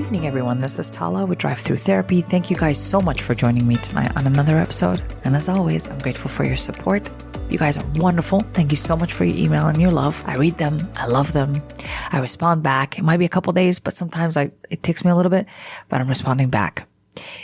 evening, everyone. This is Tala with Drive-thru Therapy. Thank you guys so much for joining me tonight on another episode. And as always, I'm grateful for your support. You guys are wonderful. Thank you so much for your email and your love. I read them. I love them. I respond back. It might be a couple days, but sometimes it takes me a little bit, but I'm responding back.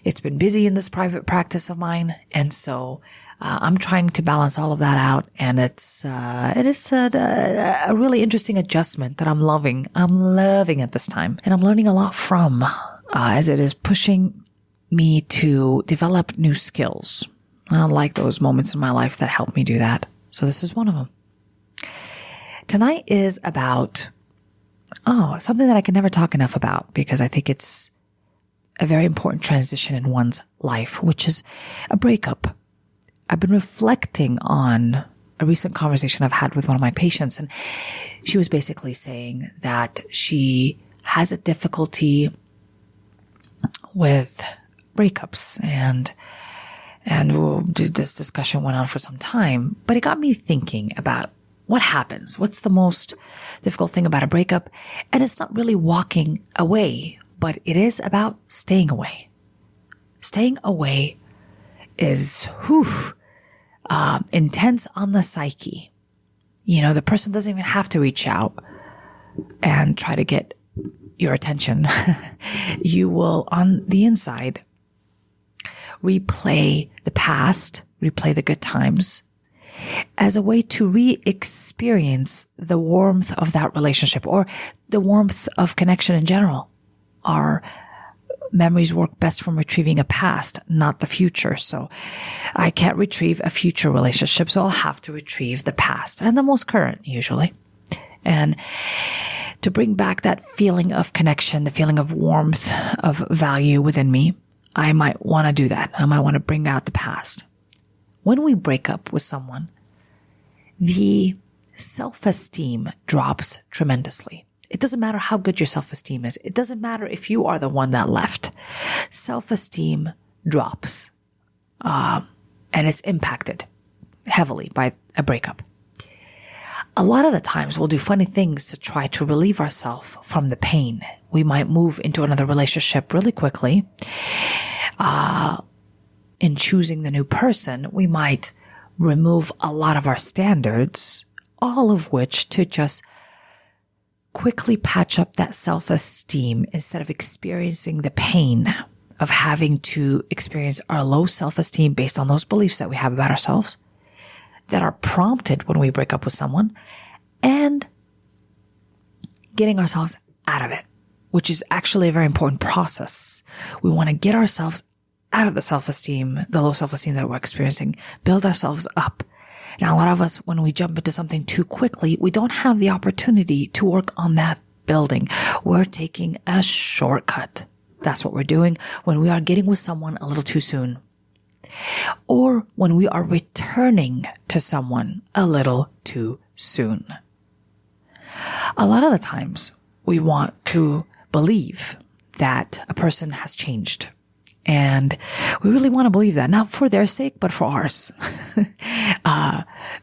It's been busy in this private practice of mine. And so I'm trying to balance all of that out. And it is a really interesting adjustment that I'm loving. I'm loving at this time. And I'm learning a lot from, as it is pushing me to develop new skills. I like those moments in my life that help me do that. So this is one of them. Tonight is about, something that I can never talk enough about because I think it's a very important transition in one's life, which is a breakup. I've been reflecting on a recent conversation I've had with one of my patients, and she was basically saying that she has a difficulty with breakups, and this discussion went on for some time, but it got me thinking about what happens. What's the most difficult thing about a breakup? And it's not really walking away, but it is about staying away. Staying away is, intense on the psyche. You know, the person doesn't even have to reach out and try to get your attention. You will, on the inside, replay the past, replay the good times as a way to re-experience the warmth of that relationship or the warmth of connection in general. Our memories work best from retrieving a past, not the future. So I can't retrieve a future relationship, so I'll have to retrieve the past and the most current usually. And to bring back that feeling of connection, the feeling of warmth, of value within me, I might want to do that. I might want to bring out the past. When we break up with someone, the self-esteem drops tremendously. It doesn't matter how good your self-esteem is. It doesn't matter if you are the one that left. Self-esteem drops. And it's impacted heavily by a breakup. A lot of the times we'll do funny things to try to relieve ourselves from the pain. We might move into another relationship really quickly. In choosing the new person, we might remove a lot of our standards, all of which to just quickly patch up that self-esteem instead of experiencing the pain of having to experience our low self-esteem based on those beliefs that we have about ourselves that are prompted when we break up with someone, and getting ourselves out of it, which is actually a very important process. We want to get ourselves out of the self-esteem, the low self-esteem that we're experiencing, build ourselves up. Now, a lot of us, when we jump into something too quickly, we don't have the opportunity to work on that building. We're taking a shortcut. That's what we're doing when we are getting with someone a little too soon. Or when we are returning to someone a little too soon. A lot of the times, we want to believe that a person has changed. And we really want to believe that, not for their sake, but for ours.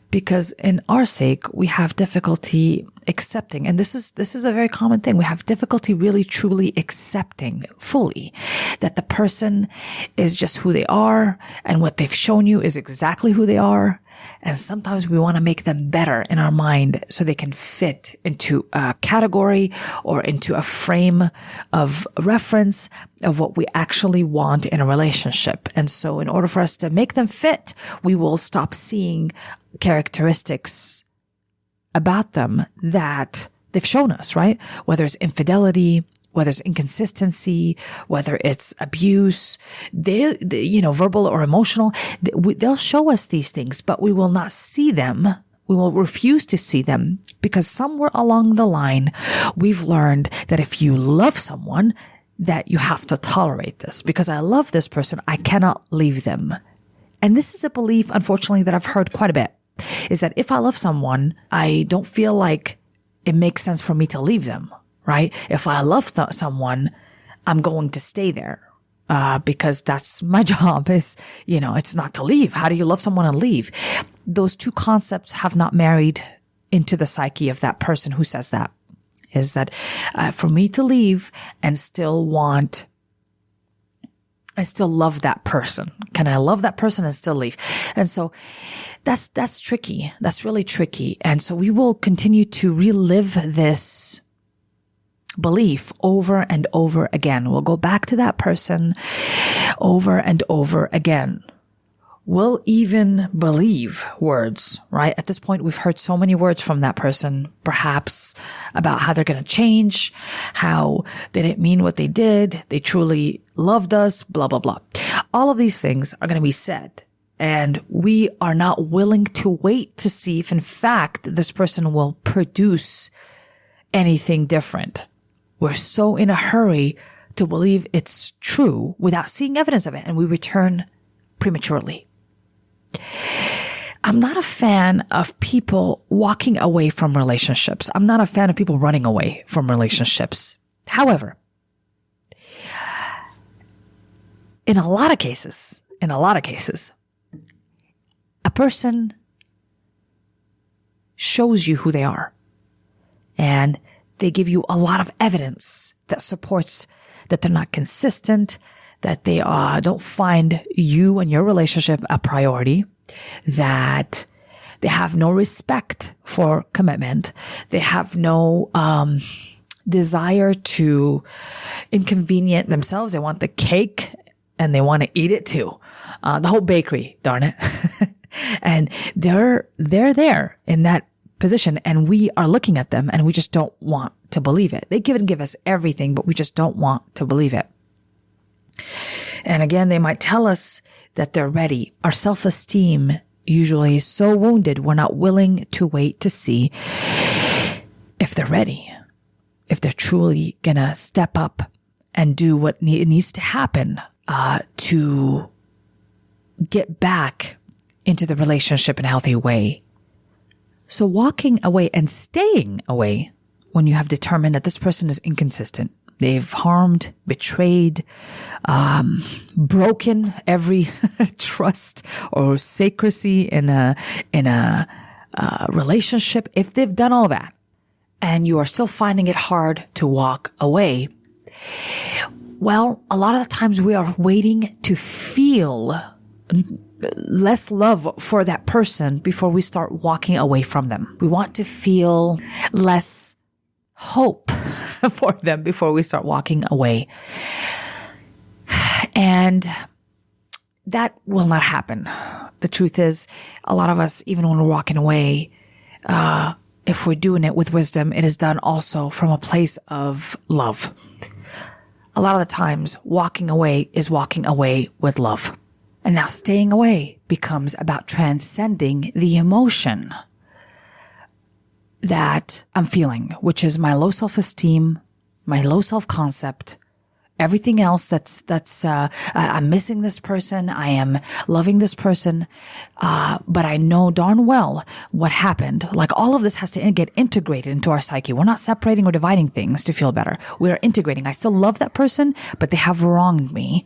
Because in our sake, we have difficulty accepting, and this is a very common thing. We have difficulty really truly accepting fully that the person is just who they are, and what they've shown you is exactly who they are. And sometimes we want to make them better in our mind so they can fit into a category or into a frame of reference of what we actually want in a relationship. And so in order for us to make them fit, we will stop seeing characteristics about them that they've shown us, right? Whether it's infidelity, whether it's inconsistency, whether it's abuse, verbal or emotional, they'll show us these things, but we will not see them. We will refuse to see them because somewhere along the line, we've learned that if you love someone, that you have to tolerate this. Because I love this person, I cannot leave them. And this is a belief, unfortunately, that I've heard quite a bit, is that if I love someone, I don't feel like it makes sense for me to leave them. Right? If I love someone, I'm going to stay there, because that's my job is, it's not to leave. How do you love someone and leave? Those two concepts have not married into the psyche of that person who says that. is that for me to leave and still love that person. Can I love that person and still leave? And so that's tricky. That's really tricky. And so we will continue to relive this belief over and over again. We'll go back to that person over and over again. We'll even believe words, right? At this point, we've heard so many words from that person, perhaps about how they're going to change, how they didn't mean what they did, they truly loved us, blah, blah, blah. All of these things are going to be said. And we are not willing to wait to see if, in fact, this person will produce anything different. We're so in a hurry to believe it's true without seeing evidence of it, and we return prematurely. I'm not a fan of people walking away from relationships. I'm not a fan of people running away from relationships. However, in a lot of cases, a person shows you who they are, and they give you a lot of evidence that supports that they're not consistent, that they don't find you and your relationship a priority, that they have no respect for commitment, they have no desire to inconvenience themselves. They want the cake and they want to eat it too. The whole bakery, darn it. And they're there in that position, and we are looking at them and we just don't want to believe it. They give us everything, but we just don't want to believe it. And again, they might tell us that they're ready. Our self-esteem usually is so wounded, we're not willing to wait to see if they're ready, if they're truly gonna step up and do what needs to happen to get back into the relationship in a healthy way. So walking away and staying away when you have determined that this person is inconsistent, they've harmed, betrayed, broken every trust or secrecy in a relationship. If they've done all that and you are still finding it hard to walk away, well, a lot of the times we are waiting to feel less love for that person before we start walking away from them. We want to feel less hope for them before we start walking away. And that will not happen. The truth is, a lot of us, even when we're walking away, if we're doing it with wisdom, it is done also from a place of love. A lot of the times, walking away is walking away with love. And now staying away becomes about transcending the emotion that I'm feeling, which is my low self-esteem, my low self-concept, everything else I'm missing this person, I am loving this person, but I know darn well what happened. Like, all of this has to get integrated into our psyche. We're not separating or dividing things to feel better. We're integrating. I still love that person, but they have wronged me.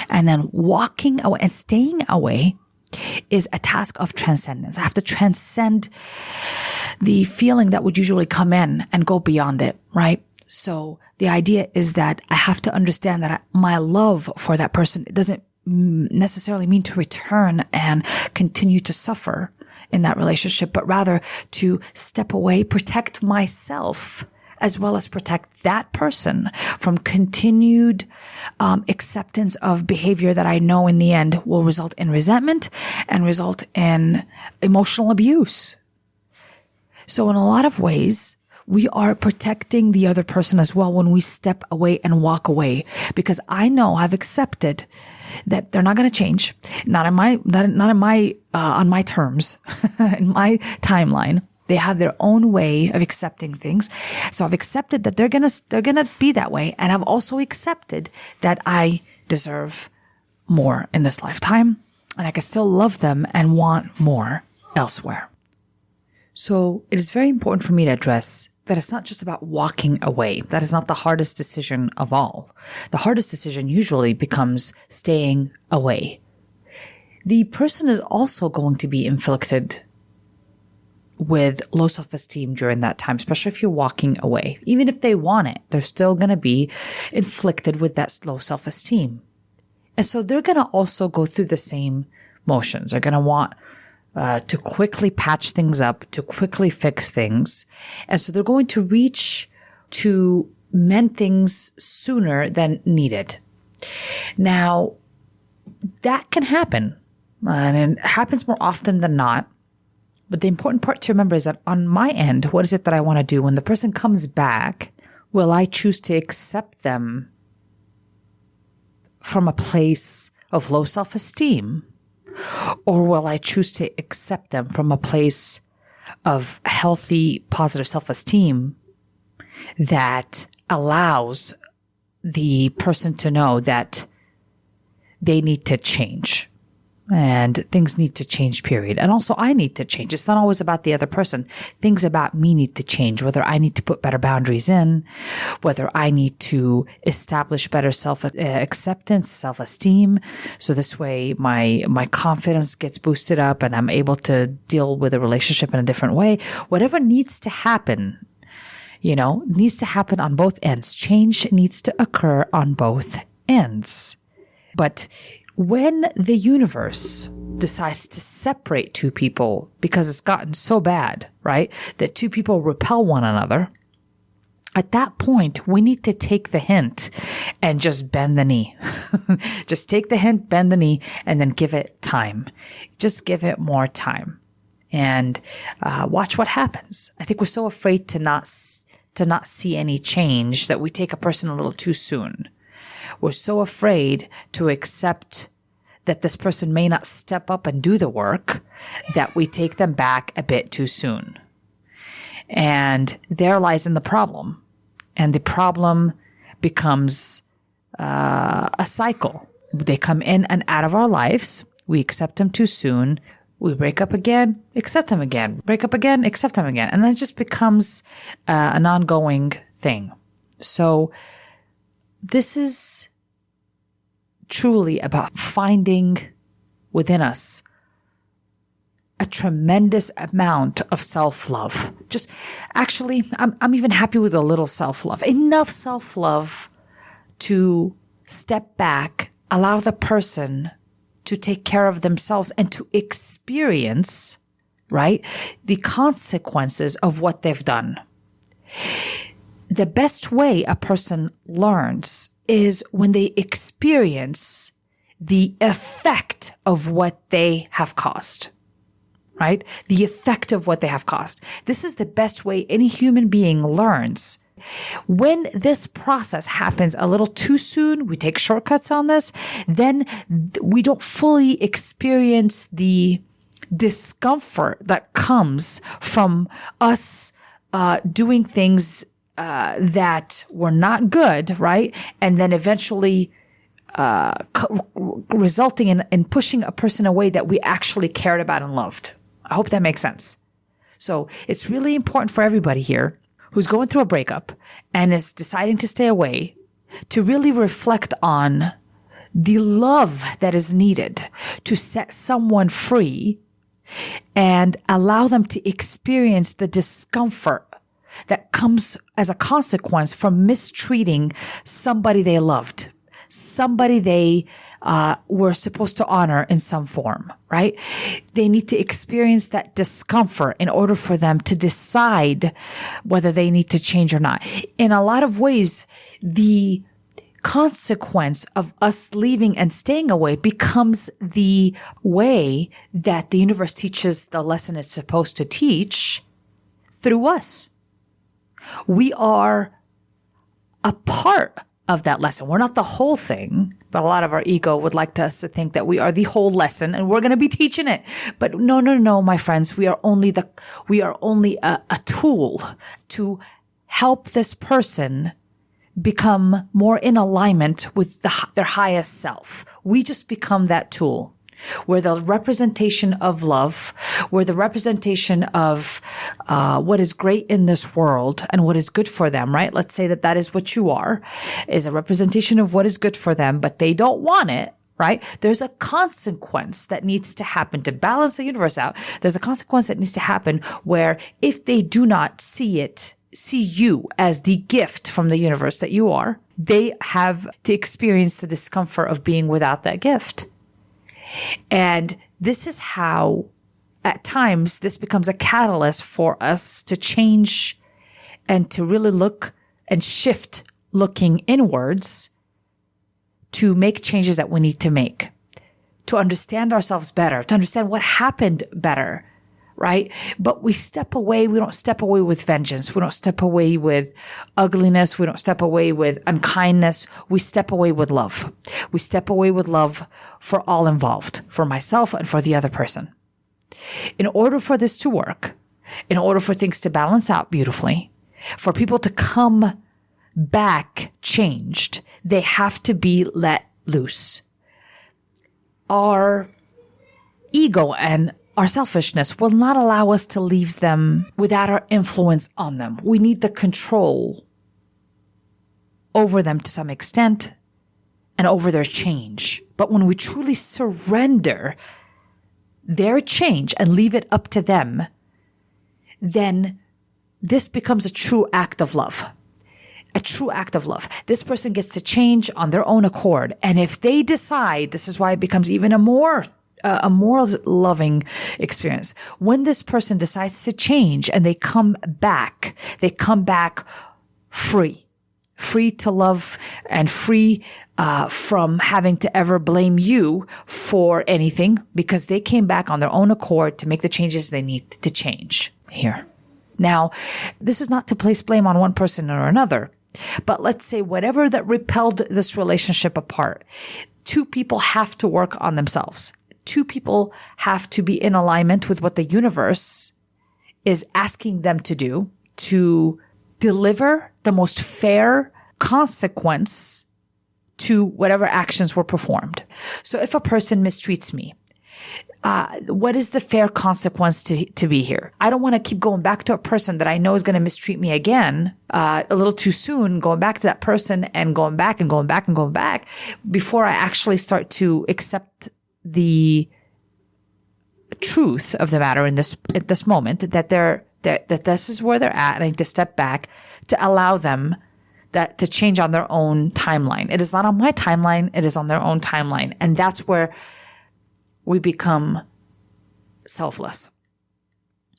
And then walking away and staying away is a task of transcendence. I have to transcend the feeling that would usually come in and go beyond it, right? So the idea is that I have to understand that my love for that person, it doesn't necessarily mean to return and continue to suffer in that relationship, but rather to step away, protect myself, as well as protect that person from continued acceptance of behavior that I know in the end will result in resentment and result in emotional abuse. So in a lot of ways, we are protecting the other person as well when we step away and walk away, because I know I've accepted that they're not going to change, not on my terms, in my timeline. They have their own way of accepting things. So I've accepted that they're going to be that way. And I've also accepted that I deserve more in this lifetime, and I can still love them and want more elsewhere. So it is very important for me to address that it's not just about walking away. That is not the hardest decision of all. The hardest decision usually becomes staying away. The person is also going to be inflicted with low self-esteem during that time, especially if you're walking away. Even if they want it, they're still going to be inflicted with that low self-esteem. And so they're going to also go through the same motions. They're going to want to quickly patch things up, to quickly fix things. And so they're going to reach to mend things sooner than needed. Now, that can happen, and it happens more often than not. But the important part to remember is that on my end, what is it that I want to do? When the person comes back, will I choose to accept them from a place of low self-esteem? Or will I choose to accept them from a place of healthy, positive self-esteem that allows the person to know that they need to change? And things need to change, period. And also I need to change. It's not always about the other person. Things about me need to change, whether I need to put better boundaries in, whether I need to establish better self-acceptance, self-esteem. So this way my confidence gets boosted up and I'm able to deal with a relationship in a different way. Whatever needs to happen, needs to happen on both ends. Change needs to occur on both ends. But when the universe decides to separate two people because it's gotten so bad, right, that two people repel one another, at that point, we need to take the hint and just bend the knee. Just take the hint, bend the knee, and then give it time. Just give it more time and watch what happens. I think we're so afraid to not see any change that we take a person a little too soon. We're so afraid to accept that this person may not step up and do the work that we take them back a bit too soon. And there lies in the problem. And the problem becomes a cycle. They come in and out of our lives. We accept them too soon. We break up again, accept them again. Break up again, accept them again. And then it just becomes an ongoing thing. So this is truly about finding within us a tremendous amount of self-love. I'm even happy with a little self-love. Enough self-love to step back, allow the person to take care of themselves and to experience, right, the consequences of what they've done. The best way a person learns is when they experience the effect of what they have caused, right? The effect of what they have caused. This is the best way any human being learns. When this process happens a little too soon, we take shortcuts on this, then we don't fully experience the discomfort that comes from us doing things that were not good, right? And then eventually resulting in pushing a person away that we actually cared about and loved. I hope that makes sense. So it's really important for everybody here who's going through a breakup and is deciding to stay away to really reflect on the love that is needed to set someone free and allow them to experience the discomfort that comes as a consequence from mistreating somebody they loved, somebody they were supposed to honor in some form, right? They need to experience that discomfort in order for them to decide whether they need to change or not. In a lot of ways, the consequence of us leaving and staying away becomes the way that the universe teaches the lesson it's supposed to teach through us. We are a part of that lesson. We're not the whole thing, but a lot of our ego would like us to think that we are the whole lesson and we're going to be teaching it. But no, my friends, we are only a tool to help this person become more in alignment with their highest self. We just become that tool. We're the representation of love. We're the representation of what is great in this world and what is good for them, right? Let's say that is what you are, is a representation of what is good for them, but they don't want it, right? There's a consequence that needs to happen to balance the universe out. There's a consequence that needs to happen where if they do not see you as the gift from the universe that you are, they have to experience the discomfort of being without that gift. And this is how, at times, this becomes a catalyst for us to change and to really look and shift looking inwards to make changes that we need to make, to understand ourselves better, to understand what happened better, right? But we step away. We don't step away with vengeance. We don't step away with ugliness. We don't step away with unkindness. We step away with love. We step away with love for all involved, for myself and for the other person. In order for this to work, in order for things to balance out beautifully, for people to come back changed, they have to be let loose. Our ego and our selfishness will not allow us to leave them without our influence on them. We need the control over them to some extent and over their change. But when we truly surrender their change and leave it up to them, then this becomes a true act of love. A true act of love. This person gets to change on their own accord. And if they decide, this is why it becomes even a more loving experience. When this person decides to change and they come back free to love and free from having to ever blame you for anything, because they came back on their own accord to make the changes they need to change here. Now, this is not to place blame on one person or another, but let's say whatever that repelled this relationship apart, two people have to work on themselves. Two people have to be in alignment with what the universe is asking them to do to deliver the most fair consequence to whatever actions were performed. So if a person mistreats me, what is the fair consequence to be here? I don't want to keep going back to a person that I know is going to mistreat me again, a little too soon, going back to that person and going back and going back and going back before I actually start to accept the truth of the matter at this moment, that this is where they're at, and I need to step back to allow them to change on their own timeline. It is not on my timeline. It is on their own timeline. And that's where we become selfless.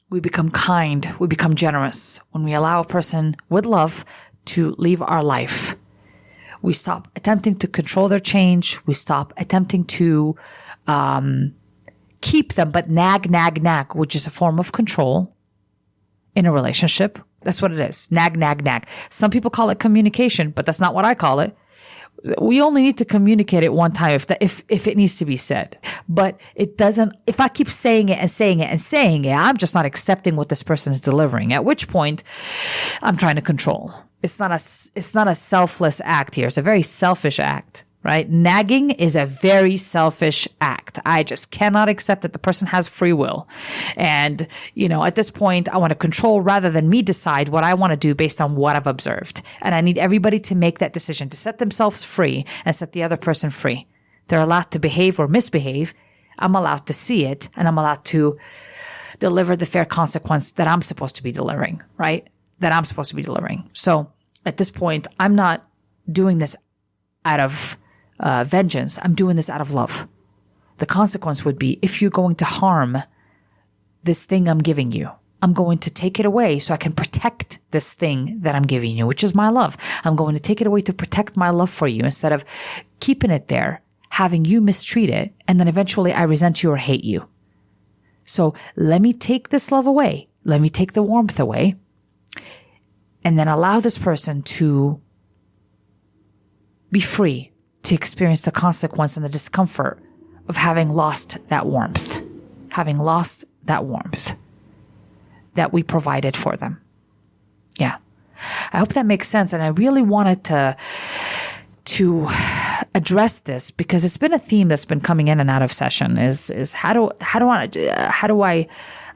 We become kind. We become generous. When we allow a person with love to leave our life, we stop attempting to control their change. We stop attempting to keep them, but nag, which is a form of control in a relationship. That's what it is. Nag. Some people call it communication, but that's not what I call it. We only need to communicate it one time if it needs to be said. But it doesn't, if I keep saying it, I'm just not accepting what this person is delivering, at which point I'm trying to control. It's not a selfless act here. It's a very selfish act, right? Nagging is a very selfish act. I just cannot accept that the person has free will. And, at this point, I want to control rather than me decide what I want to do based on what I've observed. And I need everybody to make that decision, to set themselves free and set the other person free. They're allowed to behave or misbehave. I'm allowed to see it, and I'm allowed to deliver the fair consequence that I'm supposed to be delivering, right? That I'm supposed to be delivering. So at this point, I'm not doing this out of vengeance. I'm doing this out of love. The consequence would be, if you're going to harm this thing I'm giving you, I'm going to take it away so I can protect this thing that I'm giving you, which is my love. I'm going to take it away to protect my love for you instead of keeping it there, having you mistreat it, and then eventually I resent you or hate you. So let me take this love away. Let me take the warmth away, and then allow this person to be free to experience the consequence and the discomfort of having lost that warmth, that we provided for them. Yeah. I hope that makes sense. And I really wanted to address this because it's been a theme that's been coming in and out of session is how do I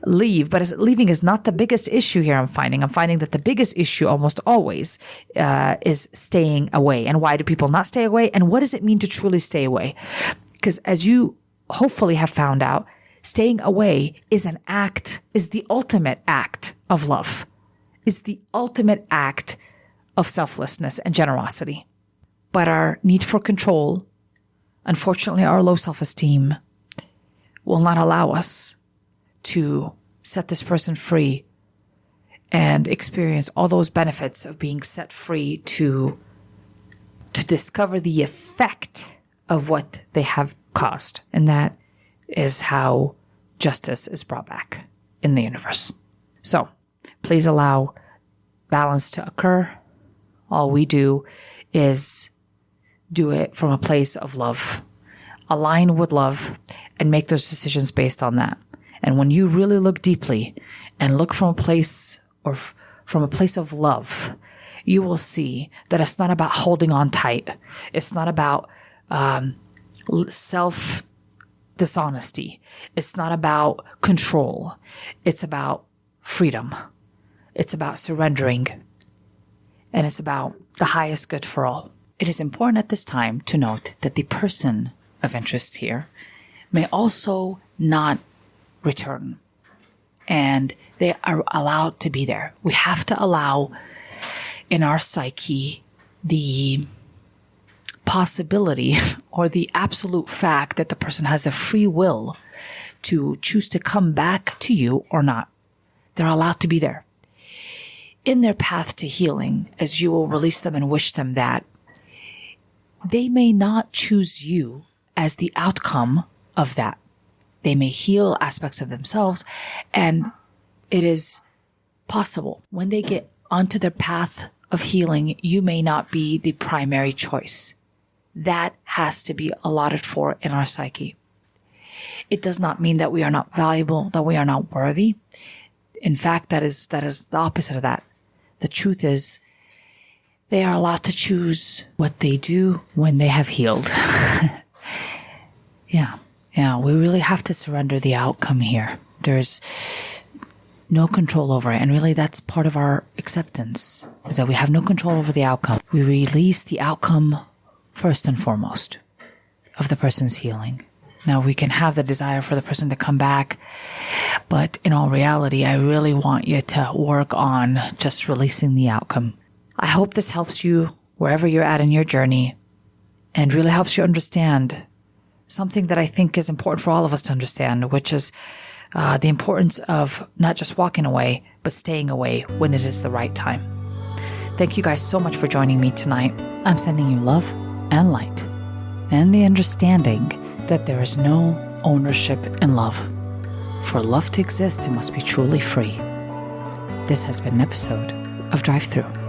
leave? But leaving is not the biggest issue here. I'm finding that the biggest issue almost always is staying away. And why do people not stay away? And what does it mean to truly stay away? Because as you hopefully have found out, staying away is the ultimate act of love, is the ultimate act of selflessness and generosity. But our need for control, unfortunately, our low self-esteem will not allow us to set this person free and experience all those benefits of being set free to discover the effect of what they have caused. And that is how justice is brought back in the universe. So please allow balance to occur. All we do is do it from a place of love, align with love, and make those decisions based on that. And when you really look deeply and look from a place of love, you will see that it's not about holding on tight. It's not about self-dishonesty. It's not about control. It's about freedom. It's about surrendering. And it's about the highest good for all. It is important at this time to note that the person of interest here may also not return. And they are allowed to be there. We have to allow in our psyche the possibility or the absolute fact that the person has a free will to choose to come back to you or not. They're allowed to be there. In their path to healing, as you will release them and wish them that, they may not choose you as the outcome of that. They may heal aspects of themselves, and it is possible when they get onto their path of healing, you may not be the primary choice. That has to be allotted for in our psyche. It does not mean that we are not valuable, that we are not worthy. In fact, that is the opposite of that. The truth is, they are allowed to choose what they do when they have healed. Yeah, we really have to surrender the outcome here. There's no control over it. And really, that's part of our acceptance, is that we have no control over the outcome. We release the outcome first and foremost of the person's healing. Now, we can have the desire for the person to come back, but in all reality, I really want you to work on just releasing the outcome. I hope this helps you wherever you're at in your journey and really helps you understand something that I think is important for all of us to understand, which is the importance of not just walking away, but staying away when it is the right time. Thank you guys so much for joining me tonight. I'm sending you love and light and the understanding that there is no ownership in love. For love to exist, it must be truly free. This has been an episode of Drive-thru.